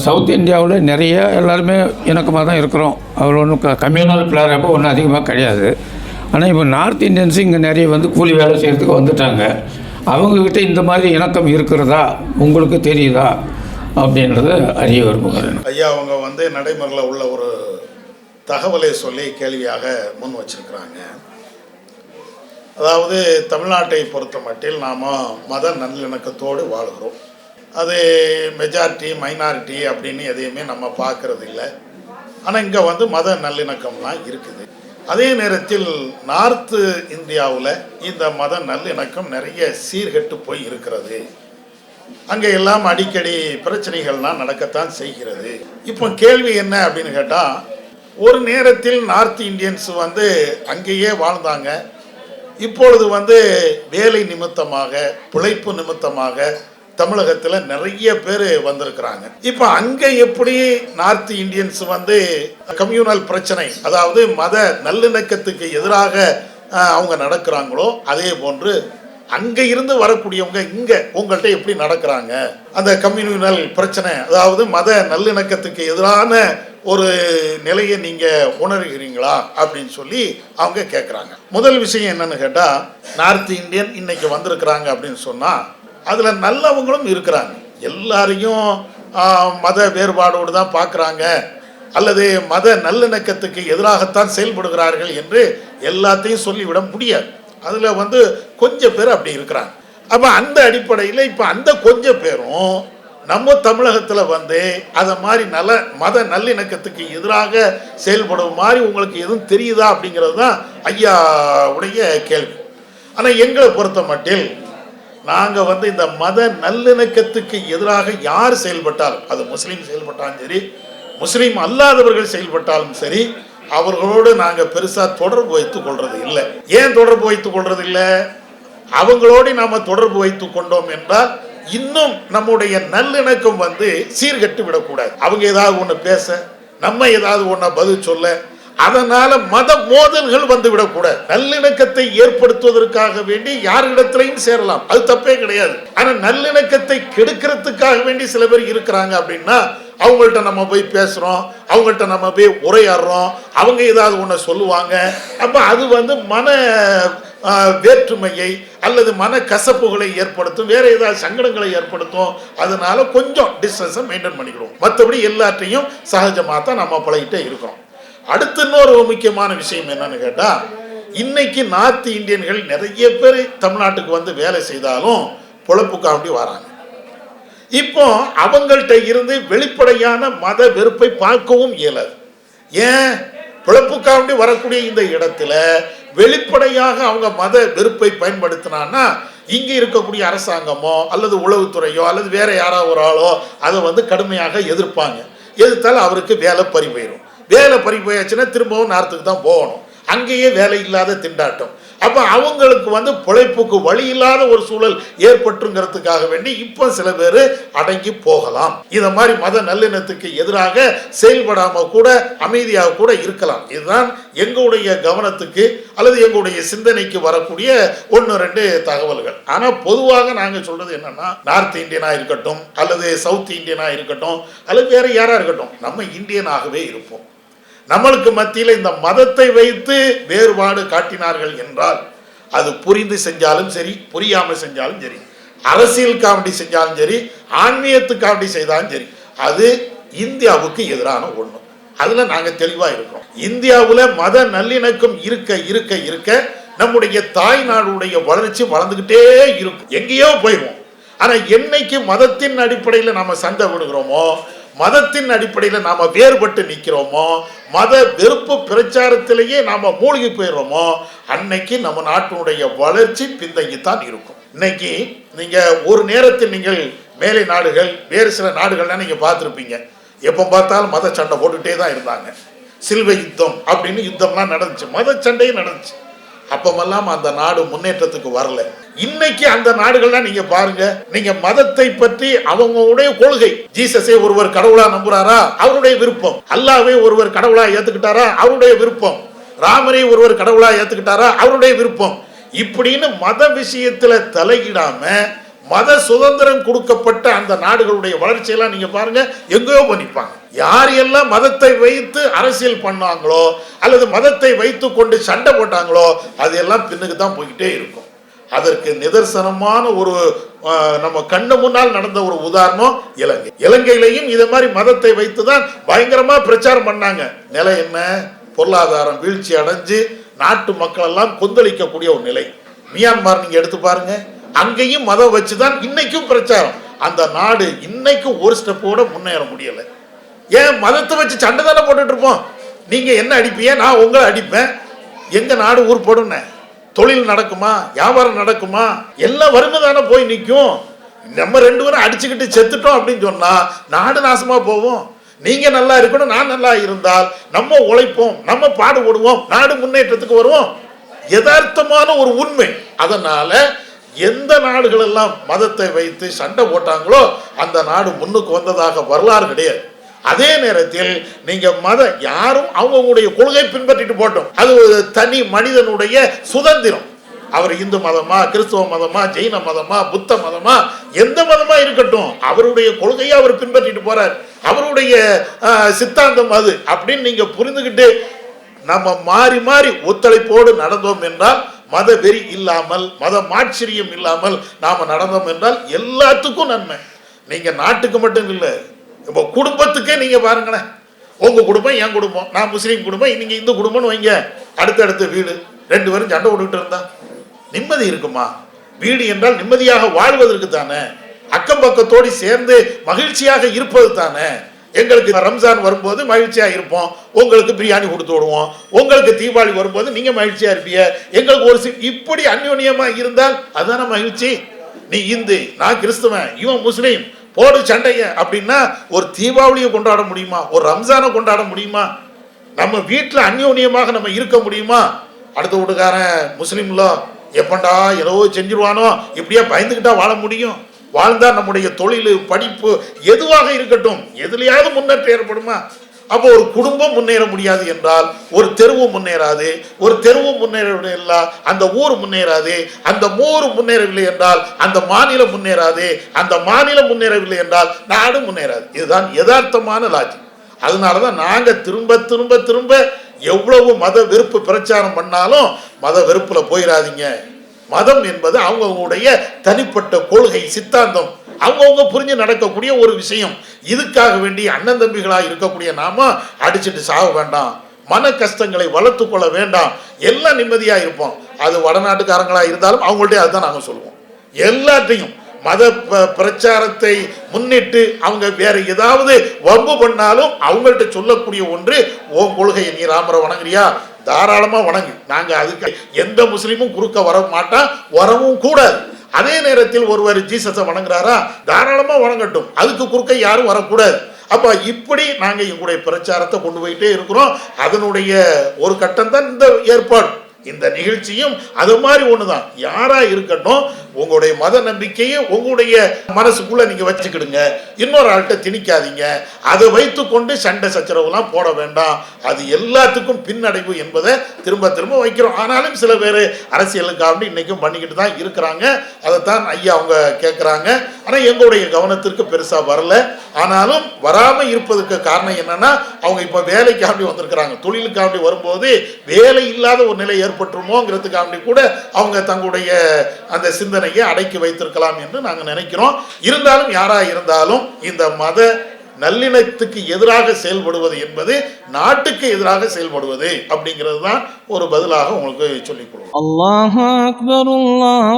South இந்தியாவில் நிறைய எல்லாருமே இணக்கமாக தான் இருக்கிறோம். அவ்வளோ ஒன்றும் கம்யூனல் பிளாரப்போ ஒன்றும் அதிகமாக கிடையாது. ஆனால் இப்போ நார்த் இந்தியன்ஸு இங்கே நிறைய வந்து கூலி வேலை செய்கிறதுக்கு வந்துட்டாங்க. அவங்கக்கிட்ட இந்த மாதிரி இணக்கம் இருக்கிறதா உங்களுக்கு தெரியுதா அப்படின்றத அறிய விரும்புகிறேன். ஐயா அவங்க வந்து நடைமுறையில் உள்ள ஒரு தகவலை சொல்லி கேள்வியாக முன் வச்சிருக்கிறாங்க. அதாவது தமிழ்நாட்டை பொறுத்த மட்டில் நாம் மத நல்லிணக்கத்தோடு வாழ்கிறோம். அது மெஜாரிட்டி மைனாரிட்டி அப்படின்னு எதையுமே நம்ம பார்க்கறது இல்லை. ஆனால் இங்கே வந்து மத நல்லிணக்கம்லாம் இருக்குது. அதே நேரத்தில் நார்த்து இந்தியாவில் இந்த மத நல்லிணக்கம் நிறைய சீர்கெட்டு போய் இருக்கிறது. அங்கே எல்லாம் அடிக்கடி பிரச்சனைகள்லாம் நடக்கத்தான் செய்கிறது. இப்போ கேள்வி என்ன அப்படின்னு கேட்டால், ஒரு நேரத்தில் நார்த் இந்தியன்ஸ் வந்து அங்கேயே வாழ்ந்தாங்க. இப்பொழுது வந்து வேலை நிமித்தமாக பிழைப்பு நிமித்தமாக தமிழகத்தில் நிறைய பேர் வந்திருக்கிறாங்க. இப்போ அங்கே எப்படி நார்த் இந்தியன்ஸ் வந்து கம்யூனல் பிரச்சனை, அதாவது மத நல்லிணக்கத்துக்கு எதிராக அவங்க நடக்கிறாங்களோ அதே போன்று அங்கே இருந்து வரக்கூடியவங்க இங்கே உங்கள்கிட்ட எப்படி நடக்கிறாங்க, அந்த கம்யூனல் பிரச்சனை அதாவது மத நல்லிணக்கத்துக்கு எதிரான ஒரு நிலையை நீங்கள் உணர்கிறீங்களா அப்படின்னு சொல்லி அவங்க கேட்குறாங்க. முதல் விஷயம் என்னன்னு கேட்டால், நார்த் இந்தியன் இன்னைக்கு வந்திருக்கிறாங்க அப்படின்னு சொன்னால் அதில் நல்லவங்களும் இருக்கிறாங்க. எல்லாரையும் மத வேறுபாடோடு தான் பார்க்குறாங்க அல்லது மத நல்லிணக்கத்துக்கு எதிராகத்தான் செயல்படுகிறார்கள் என்று எல்லாத்தையும் சொல்லிவிட முடியாது. அதில் வந்து கொஞ்சம் பேர் அப்படி இருக்கிறாங்க. அப்போ அந்த அடிப்படையில் இப்போ அந்த கொஞ்சம் பேரும் நம்ம தமிழகத்தில் வந்து அதை மாதிரி மத நல்லிணக்கத்துக்கு எதிராக செயல்படும் மாதிரி உங்களுக்கு எதுவும் தெரியுதா அப்படிங்கிறது தான் ஐயாவுடைய கேள்வி. ஆனால் எங்களை பொறுத்த மட்டில் நாங்கள் வந்து இந்த மத நல்லிணக்கத்துக்கு எதிராக யார் செயல்பட்டாலும், அது முஸ்லீம் செயல்பட்டாலும் சரி முஸ்லீம் அல்லாதவர்கள் செயல்பட்டாலும் சரி, அவர்களோடு நாங்கள் பெருசாக தொடர்பு வைத்து கொள்வது இல்லை. ஏன் தொடர்பு வைத்து கொள்வது இல்லை? அவங்களோடு நாம் தொடர்பு வைத்து கொண்டோம் என்றால் இன்னும் நம்முடைய நல்லிணக்கம் வந்து சீர்கட்டு விடக்கூடாது. அவங்க ஏதாவது ஒன்று பேச, நம்ம ஏதாவது ஒன்று பதில் சொல்ல, அதனால மத மோதல்கள் வந்து விடக்கூடாது. நல்லிணக்கத்தை ஏற்படுத்துவதற்காக வேண்டி யாரிடத்திலையும் சேரலாம், அது தப்பே கிடையாது. ஆனா நல்லிணக்கத்தை கெடுக்கிறதுக்காக வேண்டி சில பேர் இருக்கிறாங்க அப்படின்னா அவங்கள்ட்ட நம்ம போய் பேசுறோம், அவங்கள்ட்ட நம்ம போய் உரையாடுறோம், அவங்க ஏதாவது ஒன்று சொல்லுவாங்க. அப்ப அது வந்து மன வேற்றுமையை அல்லது மன கசப்புகளை ஏற்படுத்தும், வேற ஏதாவது சங்கடங்களை ஏற்படுத்தும். அதனால கொஞ்சம் டிஸ்டன்ஸை மெயின்டைன் பண்ணிக்கிறோம். மற்றபடி எல்லாத்தையும் சகஜமாக தான் நம்ம பழகிட்டே இருக்கிறோம். அடுத்து இன்னொரு முக்கியமான விஷயம் என்னன்னு கேட்டா, இன்னைக்கு நார்த் இந்தியன்கள் நிறைய பேர் தமிழ்நாட்டுக்கு வந்து வேலை செய்தாலும் பொழப்புக்காண்டி வராங்க. இப்போ அவங்கள்ட்ட இருந்து வெளிப்படையான மத வெறுப்பை பார்க்கவும் இயலாது. ஏன்? பிழப்புக்காண்டி வரக்கூடிய இந்த இடத்துல வெளிப்படையாக அவங்க மத வெறுப்பை பயன்படுத்தினான்னா இங்கே இருக்கக்கூடிய அரசாங்கமோ அல்லது உளவுத்துறையோ அல்லது வேற யாராவது ஒரு ஆளோ அதை வந்து கடுமையாக எதிர்ப்பாங்க. எதிர்த்தாலும் அவருக்கு வேலை பறி போயிடும். வேலை பறி போயாச்சுன்னா திரும்பவும் நார்த்துக்கு தான் போகணும். அங்கேயே வேலை இல்லாத திண்டாட்டம். அப்போ அவங்களுக்கு வந்து பிழைப்புக்கு வழி இல்லாத ஒரு சூழல் ஏற்பட்டுங்கிறதுக்காக வேண்டி இப்போ சில பேர் அடங்கி போகலாம். இதை மாதிரி மத நல்லிணத்துக்கு எதிராக செயல்படாம கூட அமைதியாக கூட இருக்கலாம். இதுதான் எங்களுடைய கவனத்துக்கு அல்லது எங்களுடைய சிந்தனைக்கு வரக்கூடிய 1-2 தகவல்கள். ஆனால் பொதுவாக நாங்கள் சொல்றது என்னன்னா, நார்த் இந்தியனா இருக்கட்டும் அல்லது சவுத் இந்தியனா இருக்கட்டும் அல்லது வேற யாரா இருக்கட்டும், நம்ம இந்தியனாகவே இருப்போம். நம்மளுக்கு மத்தியில் இந்த மதத்தை வைத்து வேறுபாடு காட்டினார்கள் என்றால் அது புரிந்து செஞ்சாலும் சரி புரியாமல் செஞ்சாலும் சரி, அரசியல் காமெடி செஞ்சாலும் சரி ஆன்மீகத்துக்காண்டி செய்தாலும் சரி, அது இந்தியாவுக்கு எதிரான ஒண்ணு. அதுல நாங்க தெளிவா இருக்கிறோம். இந்தியாவுல மத நல்லிணக்கம் இருக்க இருக்க இருக்க நம்முடைய தாய் நாடுடைய வளர்ச்சி வளர்ந்துகிட்டே இருக்கும், எங்கேயோ போயிடுவோம். ஆனா என்னைக்கு மதத்தின் அடிப்படையில் நாம சண்டை விடுகிறோமோ, மதத்தின் அடிப்படையில் நாம வேறுபட்டு நிற்கிறோமோ, மத வெறுப்பு பிரச்சாரத்திலேயே நாம மூழ்கி போயிடுறோமோ, அன்னைக்கு நம்ம நாட்டினுடைய வளர்ச்சி பின்தங்கித்தான் இருக்கும். இன்னைக்கு நீங்க ஒரு நேரத்தில் நீங்கள் மேலை நாடுகள் வேறு சில நாடுகள்லாம் நீங்க பார்த்துருப்பீங்க, எப்போ பார்த்தாலும் மத சண்டை போட்டுக்கிட்டே தான் இருந்தாங்க. சிலுவை யுத்தம் அப்படின்னு யுத்தம்லாம் நடந்துச்சு, மத சண்டையும் நடந்துச்சு. அப்பமெல்லாம் அந்த நாடு முன்னேற்றத்துக்கு வரல. இன்னைக்கு அந்த நாடுகள்லாம் நீங்க பாருங்க, நீங்க மதத்தை பற்றி அவங்களுடைய கொள்கை, ஜீசஸே ஒருவர் கடவுளா நம்புறாரா அவருடைய விருப்பம், அல்லாஹ்வை ஒருவர் கடவுளா ஏத்துக்கிட்டாரா அவருடைய விருப்பம், ராமரை ஒருவர் கடவுளா ஏத்துக்கிட்டாரா அவருடைய விருப்பம், இப்படின்னு மத விஷயத்துல தலையிடாம மத சுதந்திரம் கொடுக்கப்பட்ட அந்த நாடுகளுடைய வளர்ச்சியெல்லாம் நீங்க பாருங்க, எங்கேயோ பண்ணிப்பாங்க. யார் எல்லாம் மதத்தை வைத்து அரசியல் பண்ணாங்களோ அல்லது மதத்தை வைத்து கொண்டு சண்டை போட்டாங்களோ அது எல்லாம் பின்னுக்கு தான் போய்கிட்டே இருக்கும். அதற்கு நிதர்சனமான ஒரு நம்ம கண்ணு முன்னால் நடந்த ஒரு உதாரணம் இலங்கை. இலங்கையிலையும் இதே மாதிரி மதத்தை வைத்து தான் பயங்கரமா பிரச்சாரம் பண்ணாங்க. நிலை என்ன? பொருளாதாரம் வீழ்ச்சி அடைஞ்சு நாட்டு மக்கள் எல்லாம் கொந்தளிக்கக்கூடிய ஒரு நிலை. மியான்மர் நீங்க எடுத்து பாருங்க, அங்கேயும் மதம் வச்சுதான் இன்னைக்கும் பிரச்சாரம். அந்த நாடு இன்னைக்கும் ஒரு ஸ்டெப்போட முன்னேற முடியல. ஏன்? மதத்தை வச்சு சண்டை தானே போட்டுட்டு இருப்போம். நீங்க என்ன அடிப்பீங்க, நான் உங்களை அடிப்பேன். எங்க நாடு உருப்படுன? தொழில் நடக்குமா? வியாபாரம் நடக்குமா? எல்லாம் வறுமை தானே போய் நிற்கும். நம்ம ரெண்டு பேரும் அடிச்சுக்கிட்டு செத்துட்டோம் அப்படின்னு சொன்னா நாடு நாசமா போவோம். நீங்க நல்லா இருக்கணும், நான் நல்லா இருந்தால் நம்ம உழைப்போம், நம்ம பாடுபடுவோம், நாடு முன்னேற்றத்துக்கு வருவோம். யதார்த்தமான ஒரு உண்மை. அதனால எந்த நாடுகள் எல்லாம் மதத்தை வைத்து சண்டை போட்டாங்களோ அந்த நாடு முன்னுக்கு வந்ததாக வரலாறு கிடையாது. அதே நேரத்தில் நீங்க யாரும் அவங்களுடைய கொள்கை பின்பற்றிட்டு போட்டோம், அது ஒரு தனி மனிதனுடைய சுதந்திரம். அவர் இந்து மதமா, கிறிஸ்துவ மதமா, ஜெயின மதமா, புத்த மதமா, எந்த மதமா இருக்கட்டும், அவருடைய கொள்கையை அவர் பின்பற்றிட்டு போறார். அவருடைய சித்தாந்தம் அது அப்படின்னு நீங்க புரிந்துகிட்டு நம்ம மாறி மாறி ஒத்துழைப்போடு நடந்தோம் என்றால், மத வெறி இல்லாமல், மத மாட்சிரியம் இல்லாமல் நாம நடந்தோம் என்றால் எல்லாத்துக்கும் நன்மை. நீங்க நாட்டுக்கு மட்டும் இல்லை, இப்போ குடும்பத்துக்கே நீங்க பாருங்களேன். உங்க குடும்பம், என் குடும்பம், நான் முஸ்லீம் குடும்பம், நீங்க இந்து குடும்பம்னு வைங்க, அடுத்தடுத்த வீடு, ரெண்டு பேரும் சண்டை போட்டுக்கிட்டு இருந்தா நிம்மதி இருக்குமா? வீடு என்றால் நிம்மதியாக வாழ்வதற்கு தானே, அக்கம் பக்கத்தோடு சேர்ந்து மகிழ்ச்சியாக இருப்பது தானே. எங்களுக்கு ரம்ஜான் வரும்போது மகிழ்ச்சியா இருப்போம், உங்களுக்கு பிரியாணி கொடுத்து விடுவோம். உங்களுக்கு தீபாவளி வரும்போது நீங்க மகிழ்ச்சியா இருப்பீங்க, எங்களுக்கு ஒரு இப்படி அந்யோன்யமா இருந்தால் அதுதானே மகிழ்ச்சி. நீ இந்து, நான் கிறிஸ்துவன், இவன் முஸ்லீம், போடு சண்டைய அப்படின்னா ஒரு தீபாவளியை கொண்டாட முடியுமா? ஒரு ரம்ஜானை கொண்டாட முடியுமா? நம்ம வீட்டில் அந்யோன்யமாக நம்ம இருக்க முடியுமா? அடுத்த வீட்டுக்காரன் முஸ்லீம்ல எப்பண்டா ஏதோ செஞ்சிருவானோ இப்படியா பயந்துக்கிட்டா வாழ முடியும்? வாழ்ந்தா நம்முடைய தொழில், படிப்பு எதுவாக இருக்கட்டும், எதுலையாவது முன்னேற்றம் ஏற்படுமா? அப்போ ஒரு குடும்பம் முன்னேற முடியாது என்றால் ஒரு தெருவு முன்னேறாது. ஒரு தெருவு முன்னேறவில்லை என்றால் அந்த ஊர் முன்னேறாது. அந்த ஊர் முன்னேறவில்லை என்றால் அந்த மாநிலம் முன்னேறாது. அந்த மாநிலம் முன்னேறவில்லை என்றால் நாடு முன்னேறாது. இதுதான் யதார்த்தமான லாஜிக். அதனாலதான் நாங்க திரும்ப திரும்ப திரும்ப எவ்வளவு மத வெறுப்பு பிரச்சாரம் பண்ணாலும் மத வெறுப்புல போயிடாதீங்க. மதம் என்பது அவங்களுடைய தனிப்பட்ட கொள்கை, சித்தாந்தம், அவங்கவுங்க புரிஞ்சு நடக்கக்கூடிய ஒரு விஷயம். இதுக்காக வேண்டி அண்ணன் தம்பிகளாக இருக்கக்கூடிய நாம அடிச்சுட்டு சாக வேண்டாம், மன கஷ்டங்களை வளர்த்து கொள்ள வேண்டாம், எல்லாம் நிம்மதியாக இருப்போம். அது வடநாட்டுக்காரங்களாக இருந்தாலும் அவங்கள்ட்ட அதுதான் நாங்கள் சொல்லுவோம். எல்லாத்தையும் மத பிரச்சாரத்தை முன்னிட்டு அவங்க வேற ஏதாவது வம்பு பண்ணாலும் அவங்கள்ட்ட சொல்லக்கூடிய ஒன்று, உன் கொள்கையை நீ ராமரை வணங்குறியா, தாராளமா வணங்கு, நாங்க அதுக்கு எந்த முஸ்லீமும் குறுக்க வர மாட்டான், வரவும் கூடாது. அதே நேரத்தில் ஒருவர் ஜீசஸை வணங்குறாரா, தாராளமா வணங்கட்டும், அதுக்கு குறுக்க யாரும் வரக்கூடாது. அப்ப இப்படி நாங்க எங்களுடைய பிரச்சாரத்தை கொண்டு போயிட்டே இருக்கிறோம். அதனுடைய ஒரு கட்டம் தான் இந்த ஏற்பாடு. இந்த நிகழ்ச்சியும் அது மாதிரி ஒண்ணுதான். யாரா இருக்கட்டும், உங்களுடைய மத நம்பிக்கையை உங்களுடைய மனசுக்குள்ள நீங்க வச்சுக்கிடுங்க, இன்னொரு ஆள்கிட்ட திணிக்காதீங்க. அதை வைத்து கொண்டு சண்டை சச்சரவுலாம் போட வேண்டாம். அது எல்லாத்துக்கும் பின்னடைவு என்பதை திரும்ப திரும்ப வைக்கிறோம். ஆனாலும் சில பேர் அரசியலுக்காக இன்னைக்கும் பண்ணிக்கிட்டு தான் இருக்கிறாங்க. அதைத்தான் ஐயா அவங்க கேட்குறாங்க. ஆனால் எங்களுடைய கவனத்திற்கு பெருசா வரல. ஆனாலும் வராம இருப்பதற்கு காரணம் என்னன்னா, அவங்க இப்ப வேலைக்காண்டி வந்திருக்கிறாங்க. தொழிலுக்காண்டி வரும்போது வேலை இல்லாத ஒரு நிலை ஏற்பட்டுருமோங்கிறதுக்காண்டி கூட அவங்க தங்களுடைய அந்த சிந்தனையை அடக்கி வைத்திருக்கலாம் என்று நாங்கள் நினைக்கிறோம். இருந்தாலும் யாரா இருந்தாலும் இந்த மத நல்லிணத்துக்கு எதிராக செயல்படுவது என்பது நாட்டுக்கு எதிராக செயல்படுவது அப்படிங்கிறது தான் ஒரு பதிலாக உங்களுக்கு சொல்லிக் கொடுவோம். அல்லாஹு அக்பர், அல்லாஹ்